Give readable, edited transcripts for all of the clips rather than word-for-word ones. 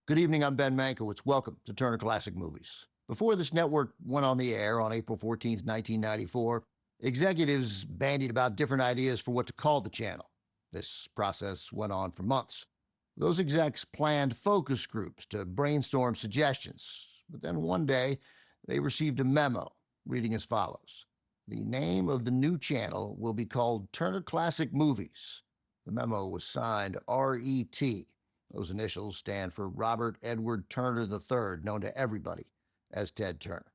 Good evening, I'm Ben Mankiewicz. Welcome to Turner Classic Movies. Before this network went on the air on April 14th, 1994, executives bandied about different ideas for what to call the channel. This process went on for months. Those execs planned focus groups to brainstorm suggestions, but then one day they received a memo reading as follows. The name of the new channel will be called Turner Classic Movies. The memo was signed R.E.T. Those initials stand for Robert Edward Turner III, known to everybody as Ted Turner.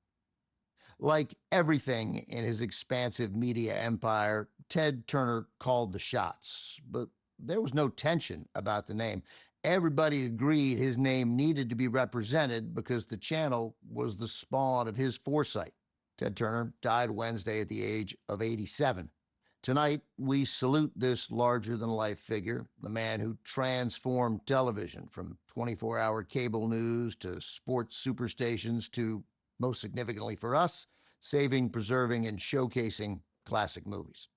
Like everything in his expansive media empire, Ted Turner called the shots, but there was no tension about the name. Everybody agreed his name needed to be represented because the channel was the spawn of his foresight. Ted Turner died Wednesday at the age of 87. Tonight, we salute this larger-than-life figure, the man who transformed television from 24-hour cable news to sports superstations to, most significantly for us, saving, preserving, and showcasing classic movies.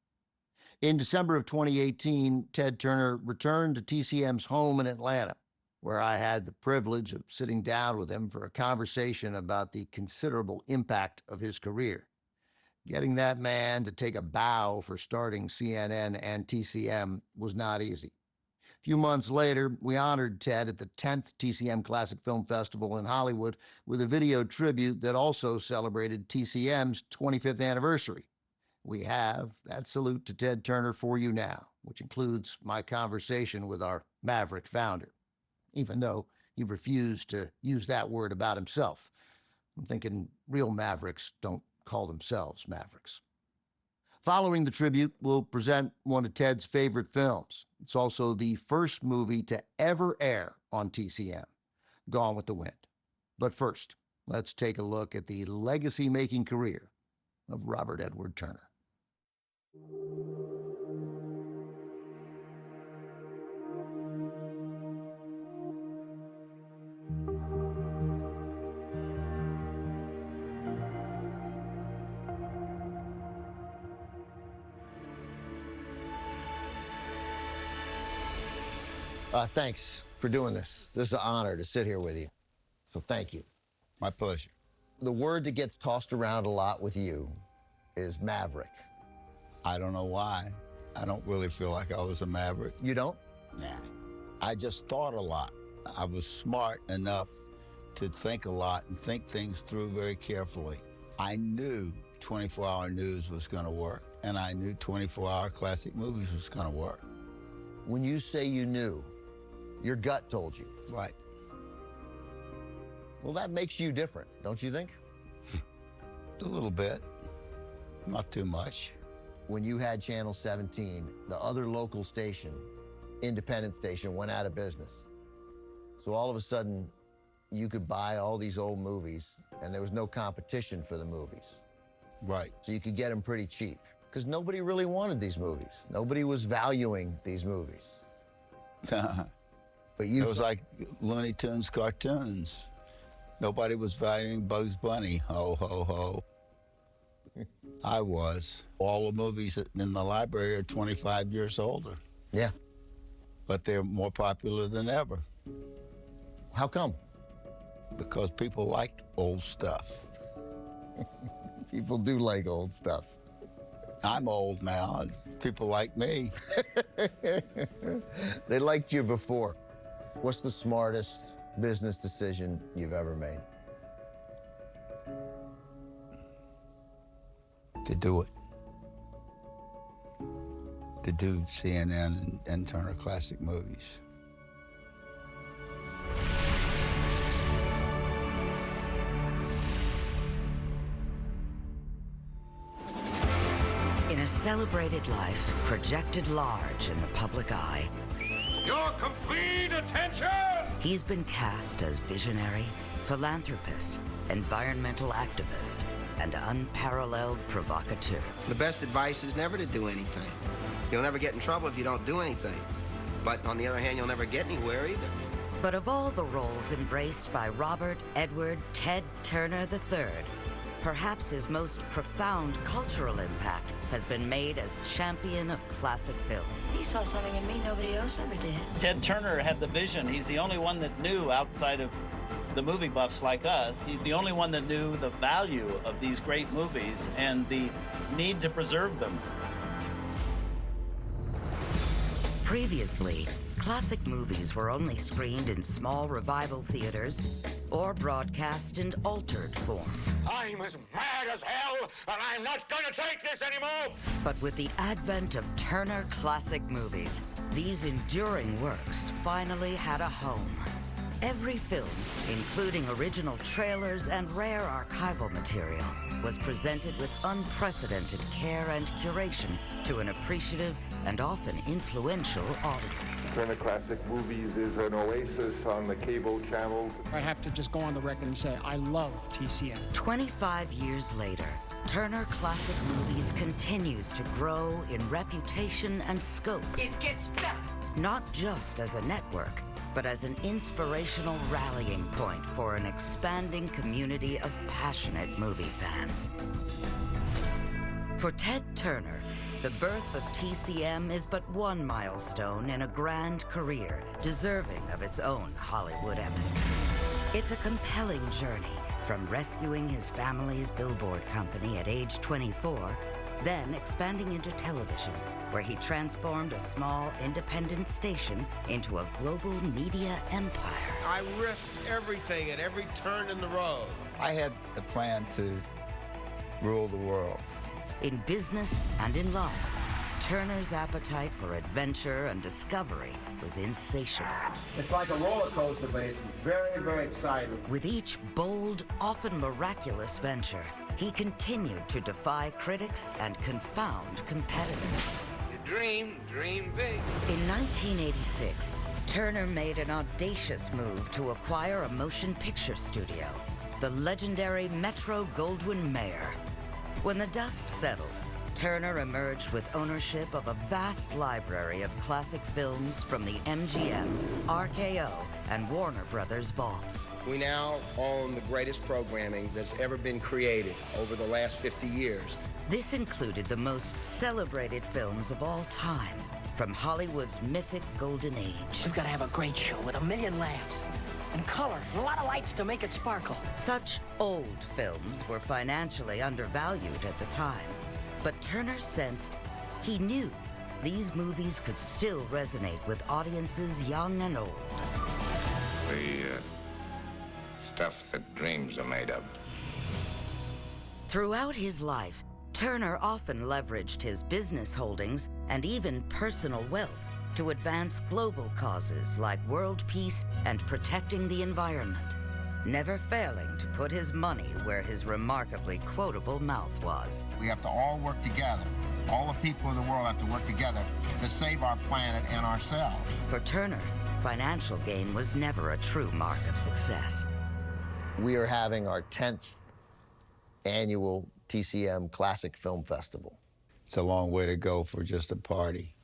In December of 2018, Ted Turner returned to TCM's home in Atlanta, where I had the privilege of sitting down with him for a conversation about the considerable impact of his career. Getting that man to take a bow for starting CNN and TCM was not easy. A few months later, we honored Ted at the 10th TCM Classic Film Festival in Hollywood with a video tribute that also celebrated TCM's 25th anniversary. We have that salute to Ted Turner for you now, which includes my conversation with our Maverick founder, even though he refused to use that word about himself. I'm thinking real Mavericks don't call themselves Mavericks. Following the tribute, we'll present one of Ted's favorite films. It's also the first movie to ever air on TCM, Gone with the Wind. But first, let's take a look at the legacy-making career of Robert Edward Turner. Thanks for doing this. This is an honor to sit here with you. So thank you. My pleasure. The word that gets tossed around a lot with you is maverick. I don't know why. I don't really feel like I was a maverick. You don't? Nah. I just thought a lot. I was smart enough to think a lot and think things through very carefully. I knew 24-hour news was going to work, and I knew 24-hour classic movies was going to work. When you say you knew, your gut told you. Right. Well, that makes you different, don't you think? A little bit. Not too much. When you had Channel 17, the other local station, independent station, went out of business. So all of a sudden, you could buy all these old movies, and there was no competition for the movies. Right. So you could get them pretty cheap, because nobody really wanted these movies. Nobody was valuing these movies. But you... It was like Looney Tunes cartoons. Nobody was valuing Bugs Bunny. Ho, ho, ho. I was. All the movies in the library are 25 years older. Yeah. But they're more popular than ever. How come? Because people like old stuff. People do like old stuff. I'm old now, and people like me. They liked you before. What's the smartest business decision you've ever made? To do it. To do CNN and Turner Classic Movies. In a celebrated life, projected large in the public eye, Your complete attention! he's been cast as visionary, philanthropist, environmental activist, and unparalleled provocateur. The best advice is never to do anything. You'll never get in trouble if you don't do anything. But on the other hand, you'll never get anywhere either. But of all the roles embraced by Robert Edward Ted Turner III, perhaps his most profound cultural impact has been made as champion of classic film. He saw something in me nobody else ever did. Ted Turner had the vision. He's the only one that knew, outside of the movie buffs like us, he's the only one that knew the value of these great movies and the need to preserve them. Previously, classic movies were only screened in small revival theaters or broadcast in altered form. I'm as mad as hell, and I'm not gonna take this anymore! But with the advent of Turner Classic Movies, these enduring works finally had a home. Every film, including original trailers and rare archival material, was presented with unprecedented care and curation to an appreciative and often influential audience. Turner Classic Movies is an oasis on the cable channels. I have to just go on the record and say I love TCM. 25 years later, Turner Classic Movies continues to grow in reputation and scope. It gets better. Not just as a network, but as an inspirational rallying point for an expanding community of passionate movie fans. For Ted Turner, the birth of TCM is but one milestone in a grand career deserving of its own Hollywood epic. It's a compelling journey from rescuing his family's billboard company at age 24, then expanding into television, where he transformed a small independent station into a global media empire. I risked everything at every turn in the road. I had a plan to rule the world. In business and in life, Turner's appetite for adventure and discovery was insatiable. It's like a roller coaster, but it's very, very exciting. With each bold, often miraculous venture, he continued to defy critics and confound competitors. Dream big. In 1986, Turner made an audacious move to acquire a motion picture studio, the legendary Metro-Goldwyn-Mayer. When the dust settled, Turner emerged with ownership of a vast library of classic films from the MGM, RKO, and Warner Brothers vaults. We now own the greatest programming that's ever been created over the last 50 years. This included the most celebrated films of all time, from Hollywood's mythic golden age. We've got to have a great show with a million laughs and color and a lot of lights to make it sparkle. Such old films were financially undervalued at the time, but Turner sensed, he knew, these movies could still resonate with audiences young and old. The stuff that dreams are made of. Throughout his life, Turner often leveraged his business holdings and even personal wealth to advance global causes like world peace and protecting the environment, never failing to put his money where his remarkably quotable mouth was. We have to all work together. All the people in the world have to work together to save our planet and ourselves. For Turner, financial gain was never a true mark of success. We are having our 10th annual TCM Classic Film Festival. It's a long way to go for just a party.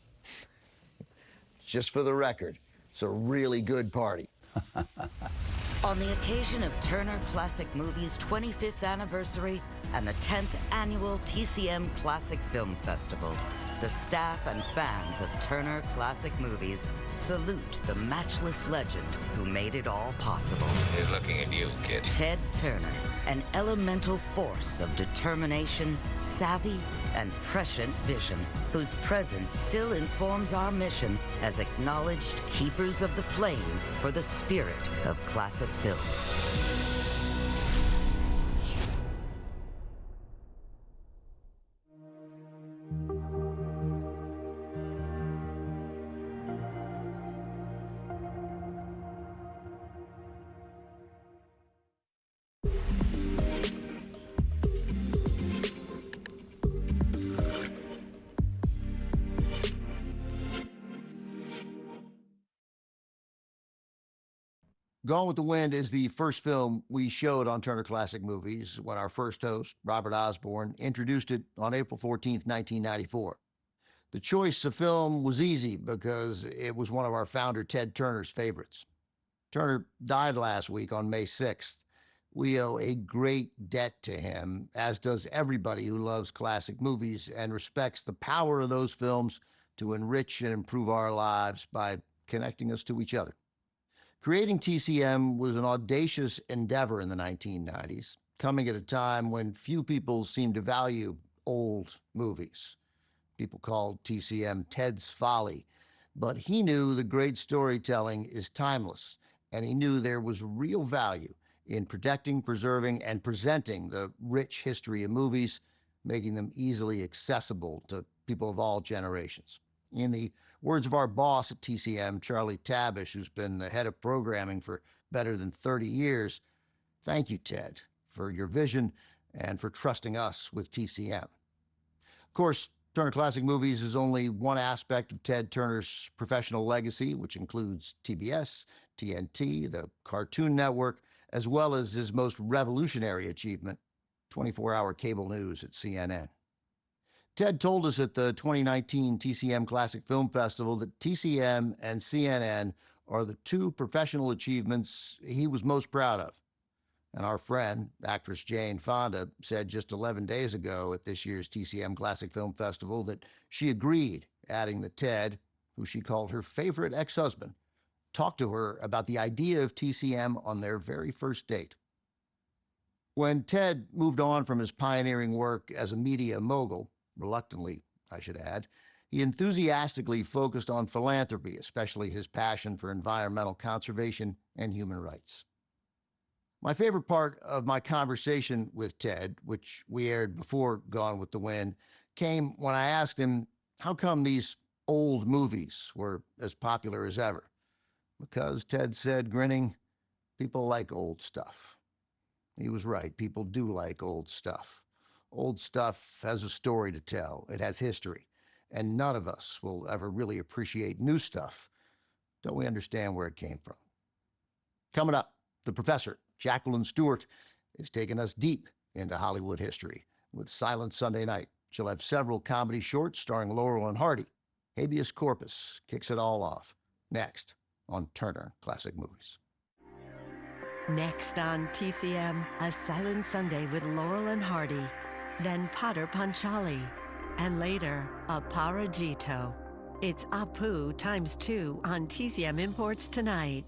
Just for the record, it's a really good party. On the occasion of Turner Classic Movies' 25th anniversary and the 10th annual TCM Classic Film Festival, the staff and fans of Turner Classic Movies salute the matchless legend who made it all possible. He's looking at you, kid. Ted Turner, an elemental force of determination, savvy, and prescient vision, whose presence still informs our mission as acknowledged keepers of the flame for the spirit of classic film. Gone with the Wind is the first film we showed on Turner Classic Movies when our first host, Robert Osborne, introduced it on April 14th, 1994. The choice of film was easy because it was one of our founder Ted Turner's favorites. Turner died last week on May 6th. We owe a great debt to him, as does everybody who loves classic movies and respects the power of those films to enrich and improve our lives by connecting us to each other. Creating TCM was an audacious endeavor in the 1990s, coming at a time when few people seemed to value old movies. People called TCM Ted's Folly, but he knew the great storytelling is timeless, and he knew there was real value in protecting, preserving, and presenting the rich history of movies, making them easily accessible to people of all generations. In the words of our boss at TCM, Charlie Tabish, who's been the head of programming for better than 30 years, thank you, Ted, for your vision and for trusting us with TCM. Of course, Turner Classic Movies is only one aspect of Ted Turner's professional legacy, which includes TBS, TNT, the Cartoon Network, as well as his most revolutionary achievement, 24-hour cable news at CNN. Ted told us at the 2019 TCM Classic Film Festival that TCM and CNN are the two professional achievements he was most proud of. And our friend, actress Jane Fonda, said just 11 days ago at this year's TCM Classic Film Festival that she agreed, adding that Ted, who she called her favorite ex-husband, talked to her about the idea of TCM on their very first date. When Ted moved on from his pioneering work as a media mogul, reluctantly, I should add, he enthusiastically focused on philanthropy, especially his passion for environmental conservation and human rights. My favorite part of my conversation with Ted, which we aired before Gone with the Wind, came when I asked him how come these old movies were as popular as ever. Because, Ted said, grinning, people like old stuff. He was right. People do like old stuff. Old stuff has a story to tell. It has history. And none of us will ever really appreciate new stuff till we understand where it came from. Coming up, the professor, Jacqueline Stewart, is taking us deep into Hollywood history with Silent Sunday Night. She'll have several comedy shorts starring Laurel and Hardy. Habeas Corpus kicks it all off. Next on Turner Classic Movies. Next on TCM, A Silent Sunday with Laurel and Hardy. Then Potter Panchali. And later, Aparajito. It's Apu ×2 on TCM Imports tonight.